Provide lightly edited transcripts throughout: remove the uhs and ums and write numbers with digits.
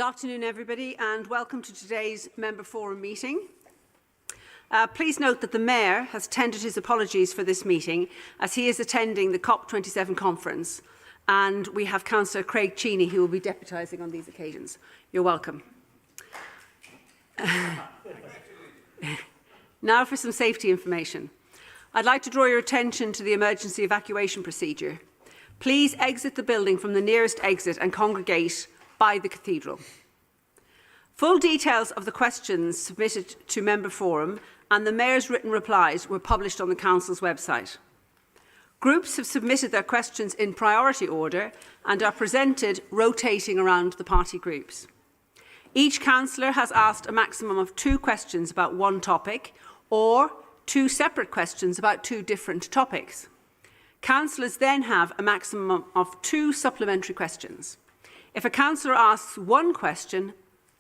Good afternoon, everybody, and welcome to today's Member Forum meeting. Please note that the Mayor has tendered his apologies for this meeting as he is attending the COP27 conference, and we have Councillor Craig Cheney who will be deputising on these occasions. You're welcome. Now for some safety information. I'd like to draw your attention to the emergency evacuation procedure. Please exit the building from the nearest exit and congregate by the Cathedral. Full details of the questions submitted to Member Forum and the Mayor's written replies were published on the Council's website. Groups have submitted their questions in priority order and are presented rotating around the party groups. Each councillor has asked a maximum of 2 questions about one topic or 2 separate questions about 2 different topics. Councillors then have a maximum of 2 supplementary questions. If a councillor asks 1 question,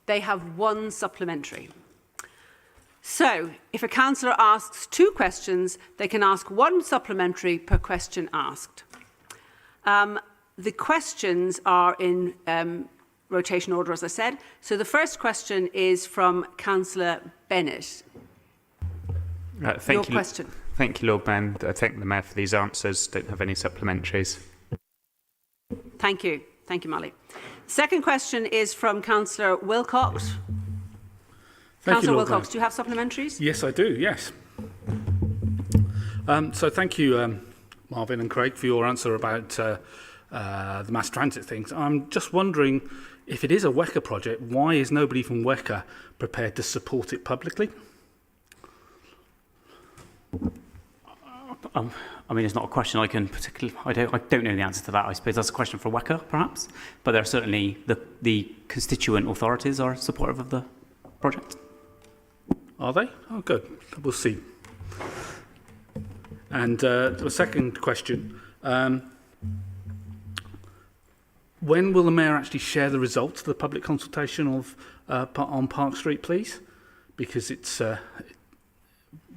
they have 1 supplementary. So, if a councillor asks 2 questions, they can ask 1 supplementary per question asked. The questions are in rotation order, as I said. So the first question is from Councillor Bennett. Your question. Thank you, Lord Mayor. I thank the Mayor for these answers. Don't have any supplementaries. Thank you. Thank you, Molly. Second question is from Councillor Wilcox. Councillor Wilcox, do you have supplementaries? Yes, I do, yes. So thank you, Marvin and Craig, for your answer about the mass transit things. I'm just wondering, if it is a WECA project, why is nobody from WECA prepared to support it publicly? I mean, it's not a question I can particularly. I don't know the answer to that. I suppose that's a question for WECA, perhaps. But there are certainly the constituent authorities are supportive of the project. Are they? Oh, good. We'll see. And the second question: when will the Mayor actually share the results of the public consultation of on Park Street, please? Because it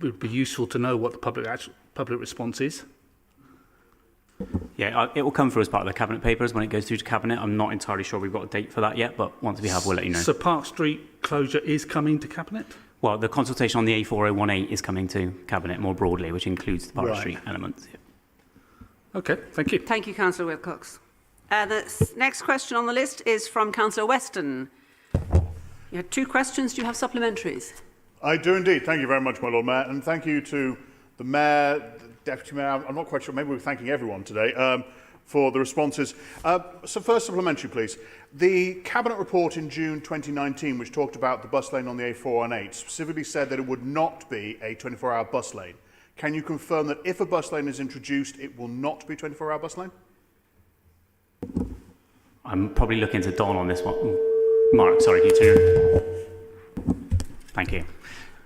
would be useful to know what the public response is. Yeah, it will come through as part of the Cabinet papers when it goes through to Cabinet. I'm not entirely sure we've got a date for that yet, but once we have, we'll let you know. So Park Street closure is coming to Cabinet? Well, the consultation on the A4018 is coming to Cabinet more broadly, which includes the Park Street elements. Yeah. OK, thank you. Thank you, Councillor Wilcox. The next question on the list is from Councillor Weston. You had 2 questions. Do you have supplementaries? I do indeed. Thank you very much, my Lord Mayor. And thank you to the Mayor, the Deputy Mayor. I'm not quite sure. Maybe we're thanking everyone today for the responses. So first supplementary, please. The Cabinet report in June 2019, which talked about the bus lane on the A418, specifically said that it would not be a 24-hour bus lane. Can you confirm that if a bus lane is introduced, it will not be a 24-hour bus lane? I'm probably looking to Don on this one. Mark, sorry, you too. Thank you.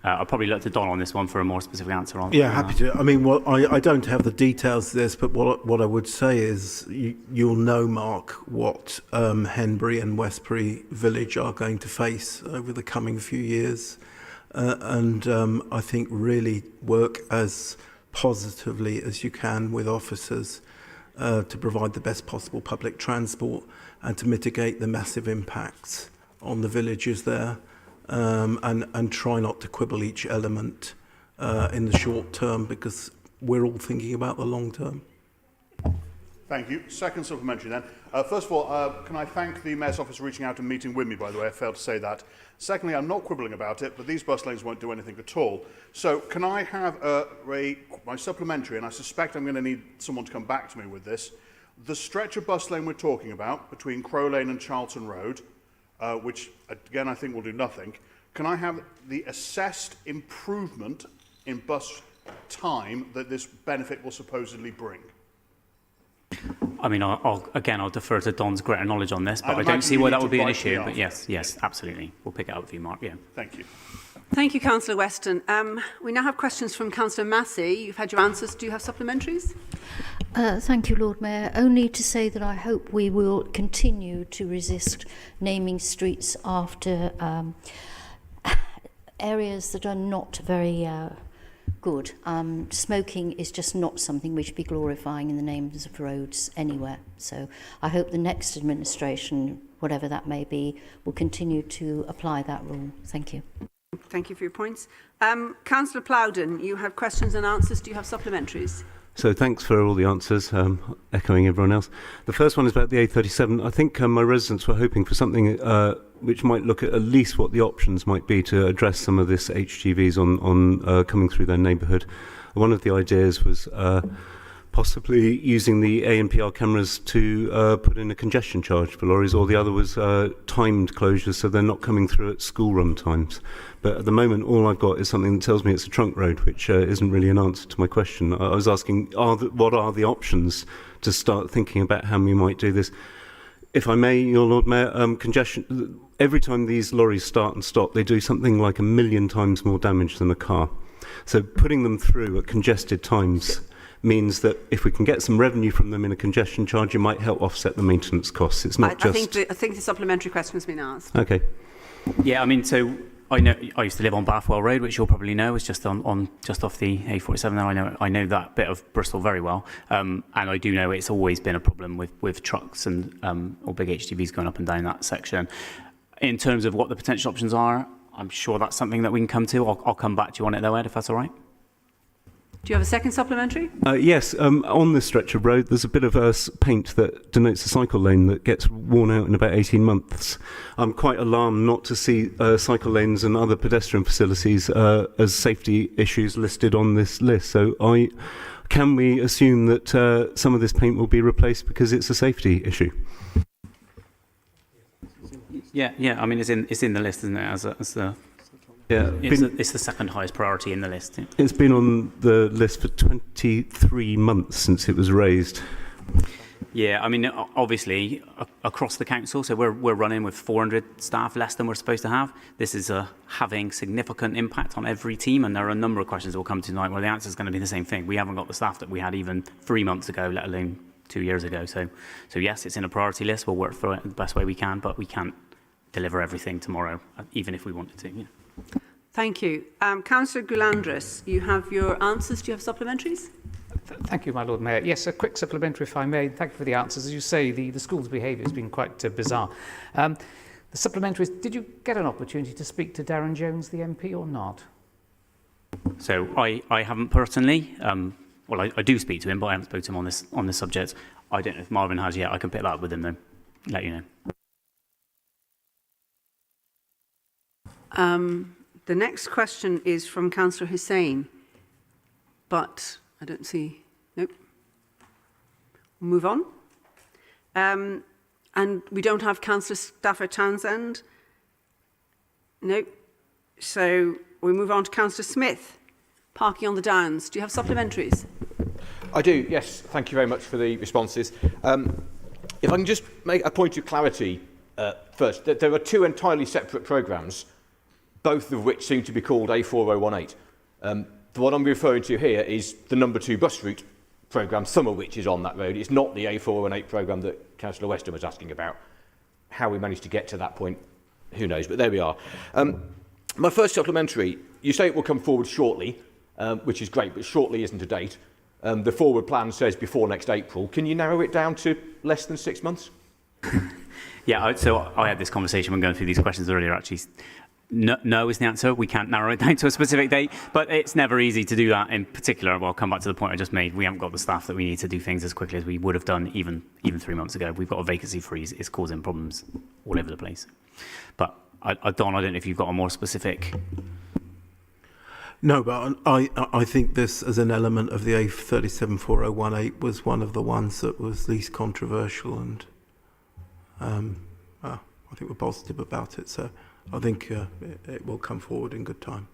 I'll probably look to Don on this one for a more specific answer on. Yeah, happy to. I mean, well, I don't have the details of this, but what I would say is you'll know, Mark, what Henbury and Westbury Village are going to face over the coming few years. And I think really work as positively as you can with officers to provide the best possible public transport and to mitigate the massive impacts on the villages there. And try not to quibble each element in the short term, because we're all thinking about the long term. Thank you. Second supplementary then. First of all, can I thank the Mayor's Office for reaching out and meeting with me, by the way. I failed to say that. Secondly, I'm not quibbling about it, but these bus lanes won't do anything at all. So can I have my supplementary, and I suspect I'm going to need someone to come back to me with this. The stretch of bus lane we're talking about between Crow Lane and Charlton Road, which, again, I think will do nothing. Can I have the assessed improvement in bus time that this benefit will supposedly bring? I mean, I'll defer to Don's greater knowledge on this, but I don't see why that would be an issue. But yes, absolutely. We'll pick it up with you, Mark. Yeah. Thank you. Thank you, Councillor Weston. We now have questions from Councillor Massey. You've had your answers. Do you have supplementaries? Thank you, Lord Mayor. Only to say that I hope we will continue to resist naming streets after areas that are not very good. Smoking is just not something we should be glorifying in the names of roads anywhere. So I hope the next administration, whatever that may be, will continue to apply that rule. Thank you. Thank you for your points. Councillor Plowden, you have questions and answers. Do you have supplementaries? So thanks for all the answers, echoing everyone else. The first one is about the A37. I think my residents were hoping for something which might look at least what the options might be to address some of this HGVs on coming through their neighbourhood. One of the ideas was possibly using the ANPR cameras to put in a congestion charge for lorries, or the other was timed closures so they're not coming through at school run times. But at the moment, all I've got is something that tells me it's a trunk road, which isn't really an answer to my question. I was asking, what are the options to start thinking about how we might do this? If I may, Your Lord Mayor, congestion, every time these lorries start and stop, they do something like 1 million times more damage than a car. So putting them through at congested times means that if we can get some revenue from them in a congestion charge, it might help offset the maintenance costs. It's not I think the supplementary question has been asked. Okay. Yeah, I mean, so I used to live on Bathwell Road, which you'll probably know is just on just off the A47 there. I know that bit of Bristol very well, and I do know it's always been a problem with trucks and or big HGVs going up and down that section. In terms of what the potential options are, I'm sure that's something that we can come to. I'll come back to you on it though, Ed, if that's all right. Do you have a second supplementary? Yes, on this stretch of road, there's a bit of paint that denotes a cycle lane that gets worn out in about 18 months. I'm quite alarmed not to see cycle lanes and other pedestrian facilities as safety issues listed on this list. So can we assume that some of this paint will be replaced because it's a safety issue? Yeah. I mean, it's in the list, isn't it? It's the second highest priority in the list. Yeah. It's been on the list for 23 months since it was raised. Yeah, I mean, obviously, across the council, so we're running with 400 staff less than we're supposed to have. This is having significant impact on every team, and there are a number of questions that will come tonight where the answer is going to be the same thing. We haven't got the staff that we had even 3 months ago, let alone 2 years ago. So yes, it's in a priority list. We'll work through it the best way we can, but we can't deliver everything tomorrow, even if we wanted to. Yeah. Thank you. Councillor Goulandris, you have your answers. Do you have supplementaries? Thank you, my Lord Mayor. Yes, a quick supplementary, if I may. Thank you for the answers. As you say, the school's behaviour has been quite bizarre. The supplementaries, did you get an opportunity to speak to Darren Jones, the MP, or not? So I haven't personally. Well, I do speak to him, but I haven't spoken to him on this subject. I don't know if Marvin has yet. I can pick that up with him, though. Let you know. The next question is from Councillor Hussain, but I don't see. Nope. We'll move on. And we don't have Councillor Stafford Townsend. Nope. So we move on to Councillor Smith, parking on the Downs. Do you have supplementaries? I do, yes. Thank you very much for the responses. If I can just make a point of clarity first, that there are two entirely separate programmes, both of which seem to be called A4018. The one I'm referring to here is the number 2 bus route programme, some of which is on that road. It's not the A418 programme that Councillor Weston was asking about. How we managed to get to that point, who knows, but there we are. My first supplementary, you say it will come forward shortly, which is great, but shortly isn't a date. The forward plan says before next April. Can you narrow it down to less than 6 months? Yeah, so I had this conversation when going through these questions earlier, actually. No is the answer. We can't narrow it down to a specific date, but it's never easy to do that. In particular, well, I'll come back to the point I just made. We haven't got the staff that we need to do things as quickly as we would have done even 3 months ago. We've got a vacancy freeze. It's causing problems all over the place. But Don, I don't know if you've got a more specific. No, but I think this as an element of the A374018 was one of the ones that was least controversial, and I think we're positive about it. So I think it will come forward in good time.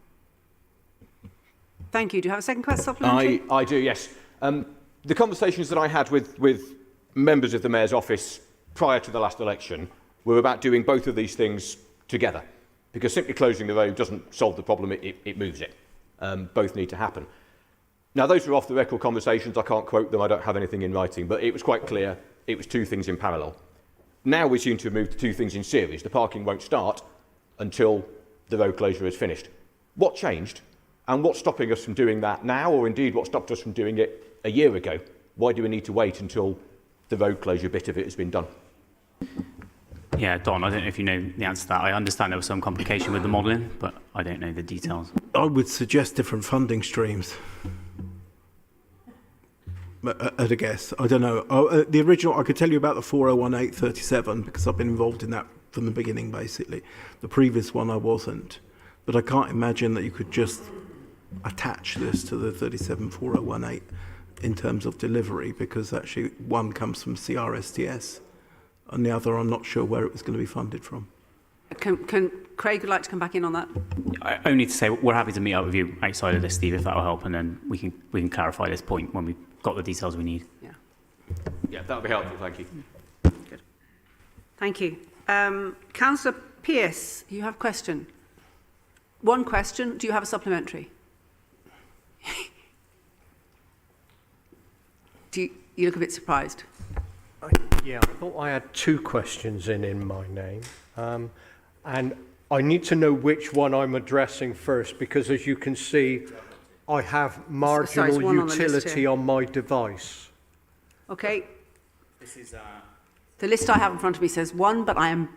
Thank you. Do you have a second question supplementary? I do, yes. The conversations that I had with members of the Mayor's office prior to the last election were about doing both of these things together, because simply closing the road doesn't solve the problem, it moves it. Both need to happen. Now, those are off the record conversations. I can't quote them. I don't have anything in writing, but it was quite clear it was two things in parallel. Now we seem to have moved to two things in series. The parking won't start until the road closure is finished. What changed? And what's stopping us from doing that now, or indeed what stopped us from doing it a year ago? Why do we need to wait until the road closure bit of it has been done? Yeah, Don, I don't know if you know the answer to that. I understand there was some complication with the modelling, but I don't know the details. I would suggest different funding streams. At a guess, I don't know. The original, I could tell you about the 401837 because I've been involved in that from the beginning, basically. The previous one I wasn't, but I can't imagine that you could just attach this to the 374018 in terms of delivery, because actually one comes from CRSTS and the other I'm not sure where it was going to be funded from. Can Craig would like to come back in on that? Only to say we're happy to meet up with you outside of this, Steve, if that will help, and then we can clarify this point when we've got the details we need. Yeah, that would be helpful, thank you. Good. Thank you. Councillor Pearce, you have a question. One question. Do you have a supplementary? You look a bit surprised. Yeah, I thought I had two questions in my name. And I need to know which one I'm addressing first, because as you can see, I have marginal utility on my device. Okay. This is the list I have in front of me says one, but I'm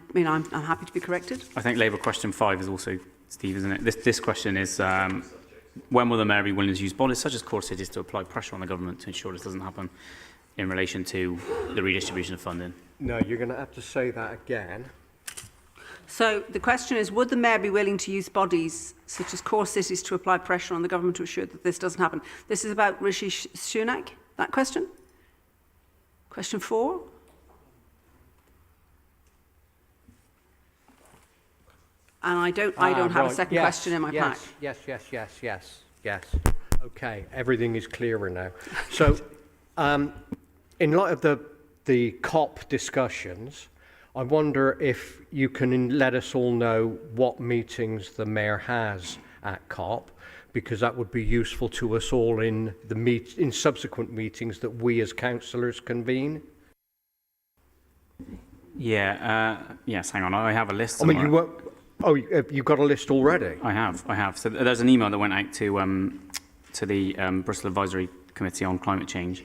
happy to be corrected. I think Labour question 5 is also, Steve, isn't it? This question is, when will the Mayor be willing to use bodies such as core cities to apply pressure on the government to ensure this doesn't happen in relation to the redistribution of funding? No, you're going to have to say that again. So the question is, would the Mayor be willing to use bodies such as core cities to apply pressure on the government to ensure that this doesn't happen? This is about Rishi Sunak, that question? Question 4? And I don't have a second question in my pack. Yes. Okay, everything is clearer now. So, in light of the COP discussions, I wonder if you can let us all know what meetings the Mayor has at COP, because that would be useful to us all in subsequent meetings that we as councillors convene. Yes, hang on, I have a list. I mean, you've got a list already? I have. So there's an email that went out to the Bristol Advisory Committee on Climate Change.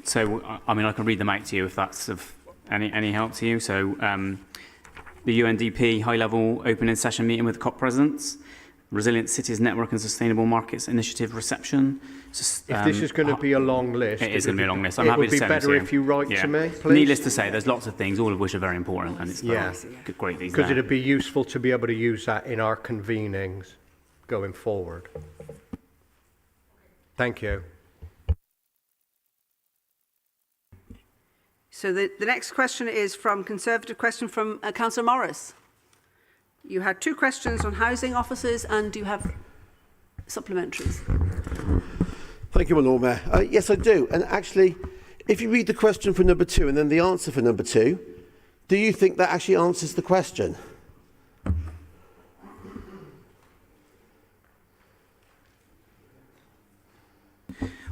So, I mean, I can read them out to you if that's of any help to you. So, the UNDP high-level opening session meeting with COP presidents, Resilient Cities Network and Sustainable Markets Initiative reception. If this is going to be a long list, it is going to be a long list. I'm happy to send it to you. It would be better if you write to me, please. Needless to say, there's lots of things, all of which are very important, and it's great. Because it'd be useful to be able to use that in our convenings going forward. Thank you. So the next question is from Conservative question from Councillor Morris. You had two questions on housing officers, and do you have supplementaries? Thank you, my Lord Mayor. Yes, I do. And actually, if you read the question for number 2 and then the answer for number 2, do you think that actually answers the question?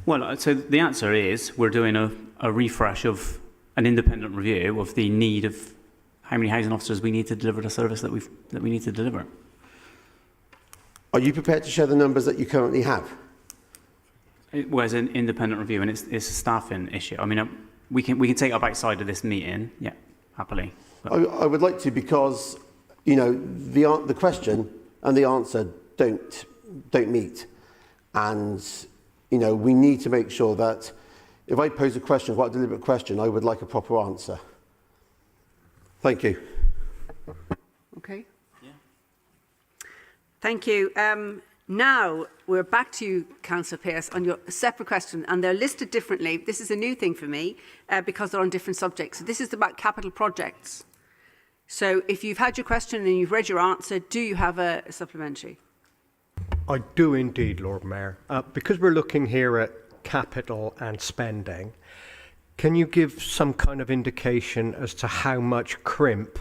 Well, so the answer is we're doing a refresh of an independent review of the need of how many housing officers we need to deliver the service that we need to deliver. Are you prepared to share the numbers that you currently have? It was an independent review, and it's a staffing issue. I mean, we can take up outside of this meeting, yeah, happily. I would like to, because the question and the answer don't meet, and we need to make sure that if I pose a question, quite a deliberate question, I would like a proper answer. Thank you. Okay. Yeah. Thank you. Now we're back to you, Councillor Pearce, on your separate question, and they're listed differently. This is a new thing for me because they're on different subjects. So this is about capital projects. So if you've had your question and you've read your answer, do you have a supplementary? I do indeed, Lord Mayor. Because we're looking here at capital and spending, can you give some kind of indication as to how much crimp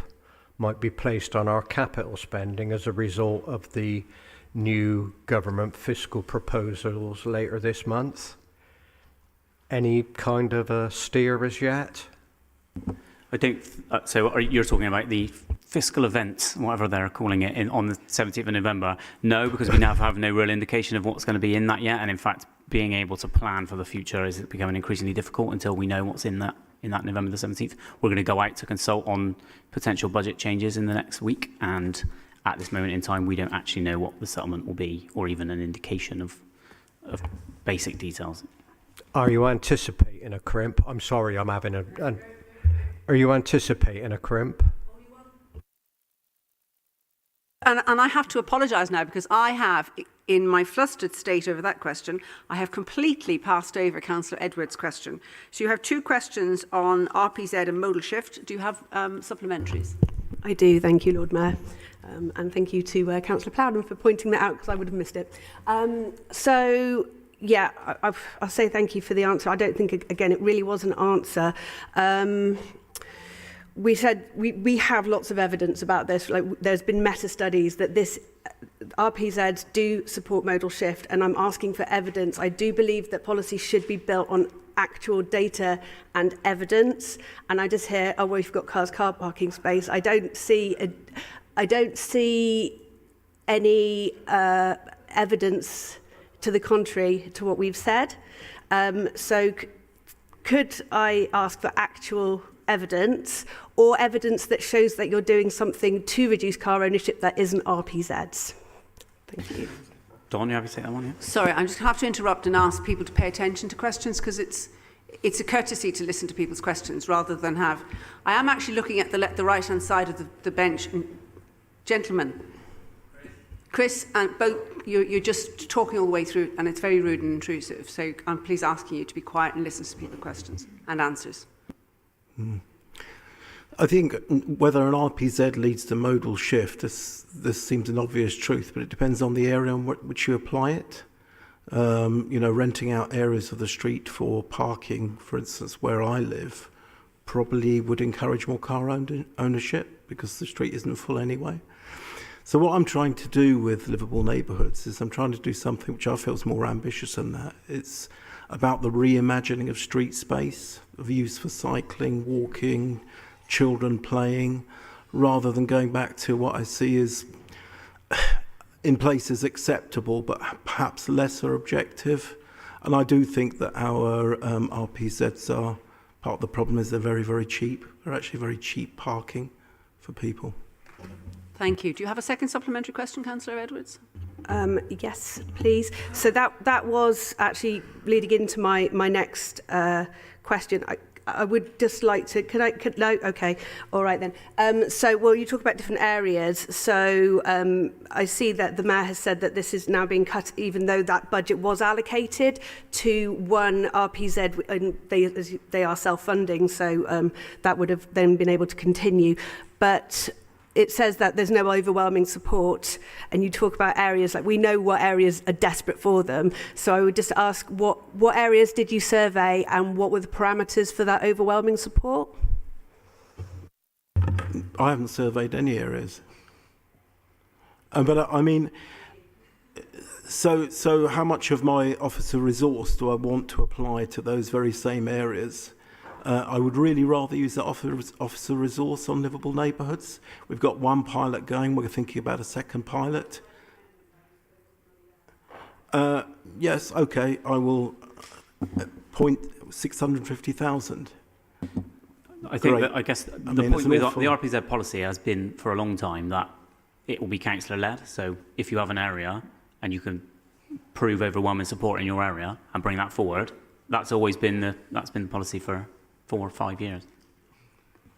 might be placed on our capital spending as a result of the new government fiscal proposals later this month? Any kind of a steer as yet? I don't. So you're talking about the fiscal event, whatever they're calling it, on the 17th of November? No, because we now have no real indication of what's going to be in that yet. And in fact, being able to plan for the future is becoming increasingly difficult until we know what's in that November the 17th. We're going to go out to consult on potential budget changes in the next week. And at this moment in time, we don't actually know what the settlement will be, or even an indication of basic details. Are you anticipating a crimp? I'm sorry, I'm having are you anticipating a crimp? And I have to apologise now, because I have, in my flustered state over that question, I have completely passed over Councillor Edwards' question. So you have two questions on RPZ and modal shift. Do you have supplementaries? I do, thank you, Lord Mayor. And thank you to Councillor Plowden for pointing that out, because I would have missed it. Yeah, I'll say thank you for the answer. I don't think, again, it really was an answer. We said we have lots of evidence about this. Like, there's been meta studies that this RPZs do support modal shift, and I'm asking for evidence. I do believe that policy should be built on actual data and evidence. And I just hear, oh, well, we've got car parking space. I don't see any evidence to the contrary to what we've said. So could I ask for actual evidence, or evidence that shows that you're doing something to reduce car ownership that isn't RPZs? Thank you. Dawn, you have to take that one, yeah? Sorry, I just have to interrupt and ask people to pay attention to questions, because it's a courtesy to listen to people's questions rather than have... I am actually looking at the right-hand side of the bench. Gentlemen, Chris, and both, you're just talking all the way through, and it's very rude and intrusive. So I'm please asking you to be quiet and listen to people's questions and answers. I think whether an RPZ leads to modal shift, this seems an obvious truth, but it depends on the area in which you apply it. Renting out areas of the street for parking, for instance, where I live, probably would encourage more car ownership, because the street isn't full anyway. So what I'm trying to do with livable neighbourhoods is I'm trying to do something which I feel is more ambitious than that. It's about the reimagining of street space, of use for cycling, walking, children playing, rather than going back to what I see as in places acceptable but perhaps lesser objective. And I do think that our RPZs are part of the problem. Is they're very, very cheap. They're actually very cheap parking for people. Thank you. Do you have a second supplementary question, Councillor Edwards? Yes, please. So that was actually leading into my next question. I would just like to, no, okay, all right then. Well, you talk about different areas. So I see that the Mayor has said that this is now being cut, even though that budget was allocated to one RPZ, and they are self-funding, so that would have then been able to continue. But it says that there's no overwhelming support, and you talk about areas, like we know what areas are desperate for them. So I would just ask, what areas did you survey, and what were the parameters for that overwhelming support? I haven't surveyed any areas. But I mean, so how much of my officer resource do I want to apply to those very same areas? I would really rather use that officer resource on livable neighbourhoods. We've got one pilot going. We're thinking about a second pilot. Yes, okay, I will point 650,000. I think that, I guess the point with the RPZ policy has been for a long time that it will be councillor-led. So if you have an area and you can prove overwhelming support in your area and bring that forward, that's always been the policy for 4 or 5 years.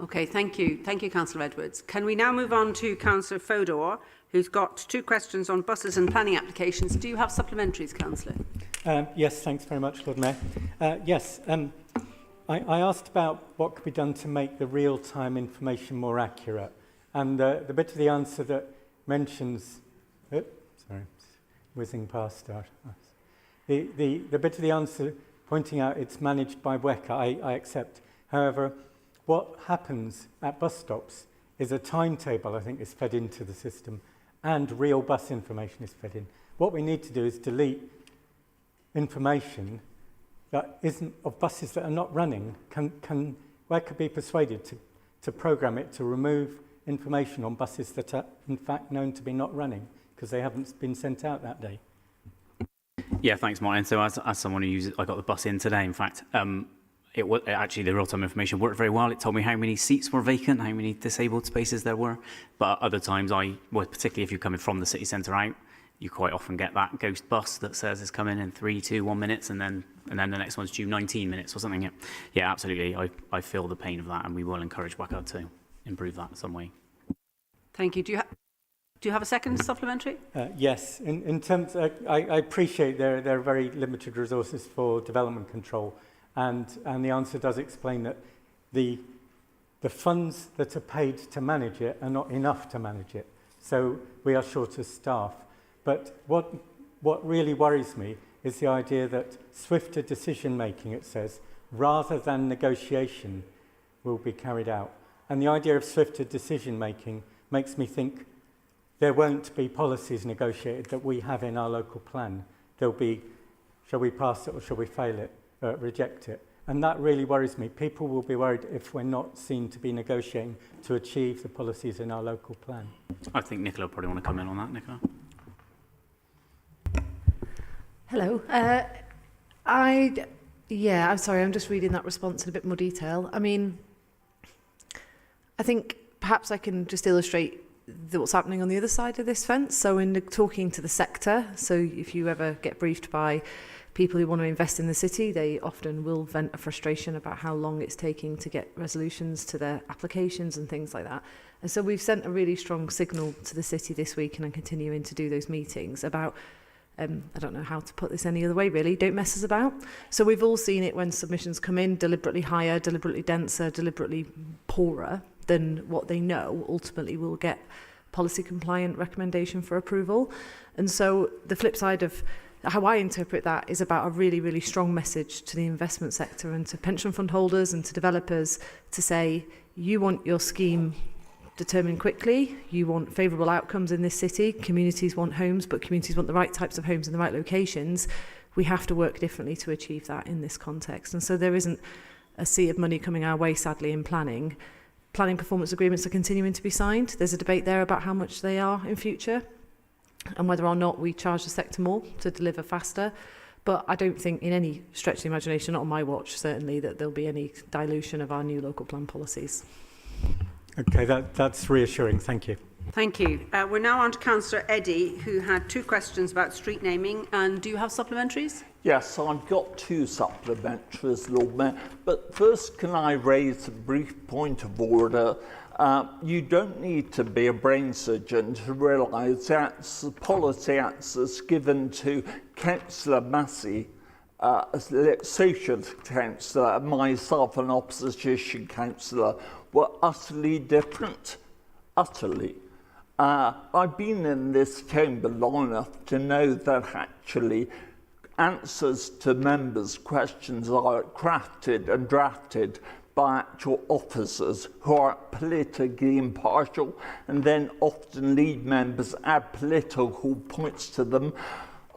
Okay, thank you. Thank you, Councillor Edwards. Can we now move on to Councillor Fodor, who's got 2 questions on buses and planning applications. Do you have supplementaries, Councillor? Yes, thanks very much, Lord Mayor. Yes, I asked about what could be done to make the real-time information more accurate. And the bit of the answer that mentions... sorry, whizzing past that. The bit of the answer pointing out it's managed by WECA, I accept. However, what happens at bus stops is a timetable, I think, is fed into the system, and real bus information is fed in. What we need to do is delete information that isn't of buses that are not running. Can WECA be persuaded to program it to remove information on buses that are in fact known to be not running because they haven't been sent out that day? Yeah, thanks, Martin. So as someone who uses, I got the bus in today, in fact, actually the real-time information worked very well. It told me how many seats were vacant, how many disabled spaces there were. But other times, particularly if you're coming from the city centre out, you quite often get that ghost bus that says it's coming in 3, 2, 1 minutes, and then the next one's due 19 minutes or something. Yeah, absolutely. I feel the pain of that, and we will encourage WACA to improve that in some way. Thank you. Do you have a second supplementary? Yes. In terms, I appreciate there are very limited resources for development control, and the answer does explain that the funds that are paid to manage it are not enough to manage it. So we are short of staff. But what really worries me is the idea that swifter decision making, it says, rather than negotiation, will be carried out. And the idea of swifter decision making makes me think there won't be policies negotiated that we have in our local plan. There'll be, shall we pass it or shall we fail it, reject it? And that really worries me. People will be worried if we're not seen to be negotiating to achieve the policies in our local plan. I think Nicola will probably want to come in on that, Nicola. Hello. I'm sorry, I'm just reading that response in a bit more detail. I mean, I think perhaps I can just illustrate what's happening on the other side of this fence. So in talking to the sector, so if you ever get briefed by people who want to invest in the city, they often will vent a frustration about how long it's taking to get resolutions to their applications and things like that. And so we've sent a really strong signal to the city this week, and I'm continuing to do those meetings about I don't know how to put this any other way, really. Don't mess us about. So we've all seen it when submissions come in deliberately higher, deliberately denser, deliberately poorer than what they know ultimately will get policy compliant recommendation for approval. And so the flip side of how I interpret that is about a really, really strong message to the investment sector and to pension fund holders and to developers to say, you want your scheme determined quickly, you want favourable outcomes in this city, communities want homes, but communities want the right types of homes in the right locations. We have to work differently to achieve that in this context. And so there isn't a sea of money coming our way, sadly, in planning. Planning performance agreements are continuing to be signed. There's a debate there about how much they are in future and whether or not we charge the sector more to deliver faster. But I don't think in any stretch of the imagination, not on my watch certainly, that there'll be any dilution of our new local plan policies. Okay, that's reassuring. Thank you. Thank you. We're now on to Councillor Eddy, who had 2 questions about street naming. And do you have supplementaries? Yes, I've got 2 supplementaries, Lord Mayor. But first, can I raise a brief point of order? You don't need to be a brain surgeon to realise that's the policy answers given to Councillor Massey, Associate Councillor, myself, an opposition councillor, were utterly different. Utterly. I've been in this chamber long enough to know that actually answers to members' questions are crafted and drafted by actual officers who are politically impartial, and then often lead members add political points to them.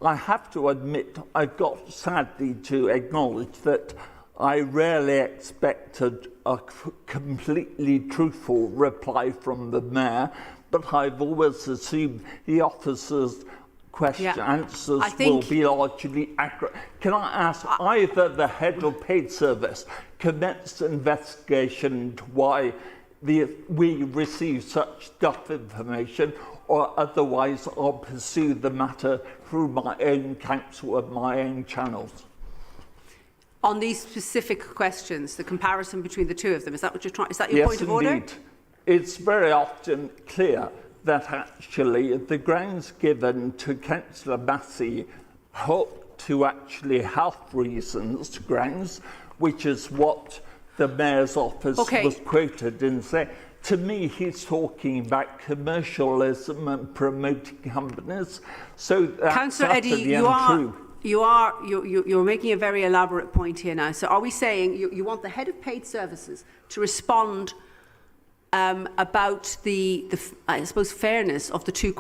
I have to admit, I've got sadly to acknowledge that I rarely expected a completely truthful reply from the Mayor, but I've always assumed the officers' answers will be largely accurate. Can I ask either the head of paid service commenced investigation into why we receive such duff information, or otherwise I'll pursue the matter through my own council and my own channels? On these specific questions, the comparison between the 2 of them, is that what you're trying? Is that your point of order? Yes, indeed. It's very often clear that actually the grounds given to Councillor Massey help to actually health reasons grounds, which is what the Mayor's office was quoted in saying. To me, he's talking about commercialism and promoting companies. So that's Councillor Eddy, untrue. You're making a very elaborate point here now. So are we saying you want the head of paid services to respond about the I suppose, fairness of the 2,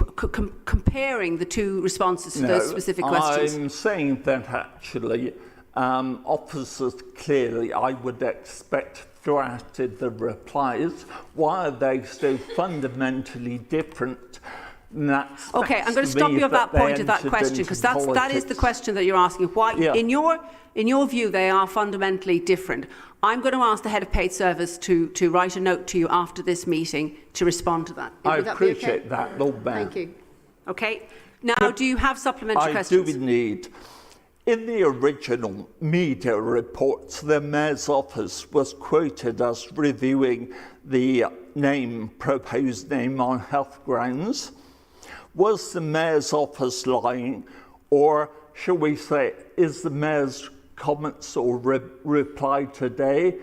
comparing the 2 responses to those specific questions? I'm saying that actually Officers clearly, I would expect, drafted the replies. Why are they so fundamentally different? Okay, I'm going to stop you at that point of that question, because that is the question that you're asking. Why, in your view, they are fundamentally different. I'm going to ask the head of paid service to write a note to you after this meeting to respond to that. I appreciate that, Lord Mayor. Thank you. Okay. Now, do you have supplementary questions? I do indeed. In the original media reports, the Mayor's office was quoted as reviewing the proposed name on health grounds. Was the Mayor's office lying, or shall we say, is the Mayor's comments or reply today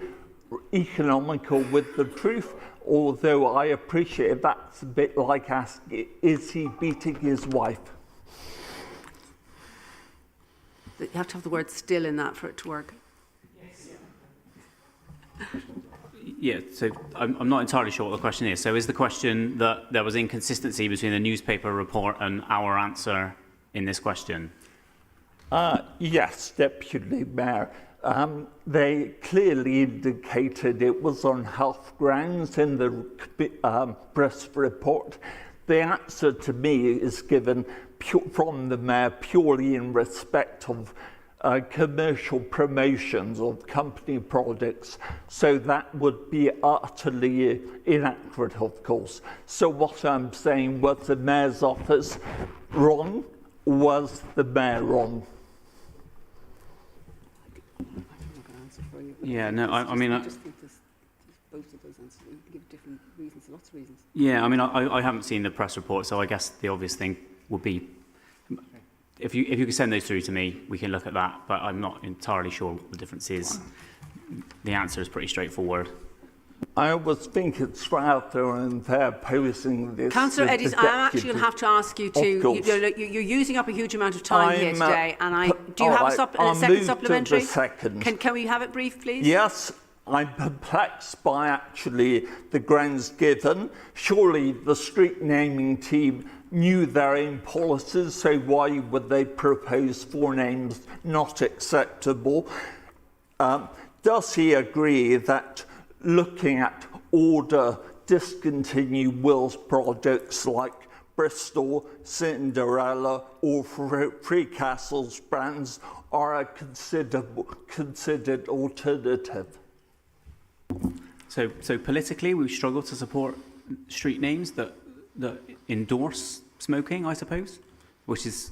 economical with the truth? Although I appreciate that's a bit like asking, is he beating his wife? You have to have the word still in that for it to work. Yeah, so I'm not entirely sure what the question is. So is the question that there was inconsistency between the newspaper report and our answer in this question? Yes, Deputy Mayor. They clearly indicated it was on health grounds in the press report. The answer to me is given from the Mayor purely in respect of commercial promotions of company products, so that would be utterly inaccurate, of course. So what I'm saying, was the Mayor's office wrong? Was the Mayor wrong? Yeah, no, I mean, I just think there's both of those answers. You can give different reasons, lots of reasons. yeah, I mean, I haven't seen the press report, so I guess the obvious thing would be, if you could send those through to me, we can look at that, but I'm not entirely sure what the difference is. The answer is pretty straightforward. I was thinking it's rather unfair posing this. Councillor Eddies, I'm actually going to have to ask you to. You're using up a huge amount of time here today, and do you have a second supplementary? Can we have it brief, please? Yes. I'm perplexed by actually the grounds given. Surely the street naming team knew their own policies, so why would they propose 4 names not acceptable? Does he agree that looking at order discontinue Will's products like Bristol, Cinderella or Free Castles brands are a considered alternative? So politically, we struggle to support street names that endorse smoking, I suppose, which is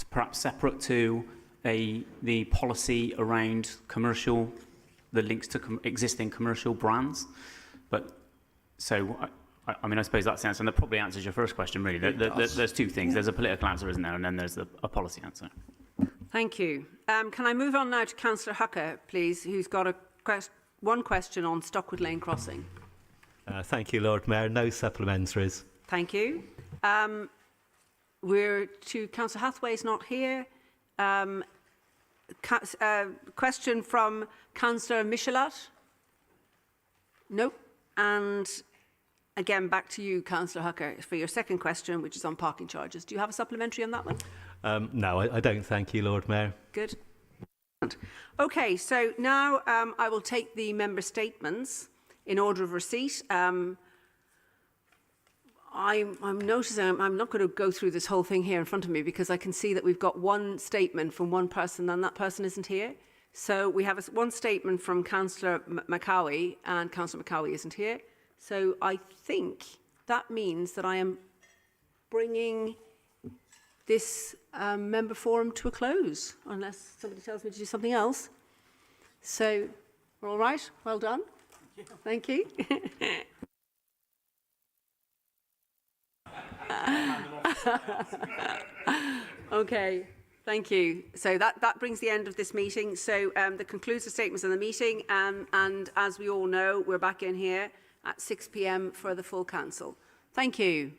perhaps separate to the policy around commercial, the links to existing commercial brands. But so, I mean, I suppose that's the answer, and that probably answers your first question, really. There's 2 things. There's a political answer, isn't there? And then there's a policy answer. Thank you. Can I move on now to Councillor Hucker, please, who's got one question on Stockwood Lane Crossing? Thank you, Lord Mayor. No supplementaries. Thank you. We're to Councillor Hathaway's not here. Question from Councillor Michelat? No. And again, back to you, Councillor Hucker, for your second question, which is on parking charges. Do you have a supplementary on that one? No, I don't, thank you, Lord Mayor. Good. Okay, so now I will take the member statements in order of receipt. I'm noticing I'm not going to go through this whole thing here in front of me, because I can see that we've got one statement from one person and that person isn't here. So we have one statement from Councillor Macaulay, and Councillor Macaulay isn't here. So I think that means that I am bringing this member forum to a close, unless somebody tells me to do something else. So, we're all right? Well done. Thank you. Okay, thank you. So that brings the end of this meeting. So that concludes the statements of the meeting. And as we all know, we're back in here at 6 p.m. for the full council. Thank you.